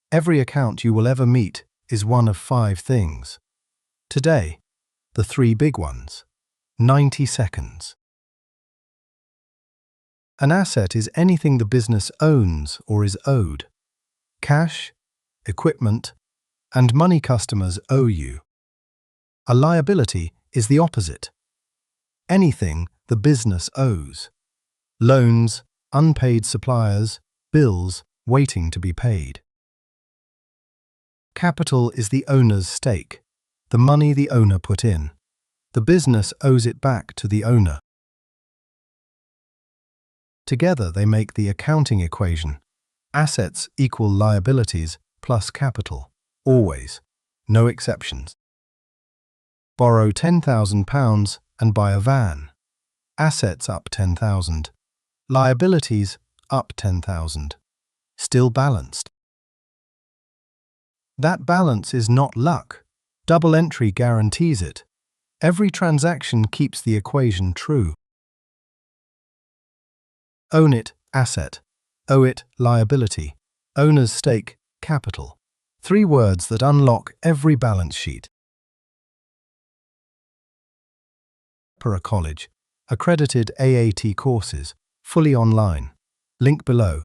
Every account you will ever meet is one of 5 things. Today, the 3 big ones. 90 seconds. An asset is anything the business owns or is owed. Cash, equipment, and money customers owe you. A liability is the opposite. Anything the business owes. Loans, unpaid suppliers, bills waiting to be paid. Capital is the owner's stake, the money the owner put in. The business owes it back to the owner. Together they make the accounting equation. Assets equal liabilities plus capital. Always. No exceptions. Borrow £10,000 and buy a van. Assets up 10,000. Liabilities up 10,000. Still balanced. That balance is not luck. Double entry guarantees it. Every transaction keeps the equation true. Own it, asset. Owe it, liability. Owner's stake, capital. 3 words that unlock every balance sheet. Sepera College. Accredited AAT courses. Fully online. Link below.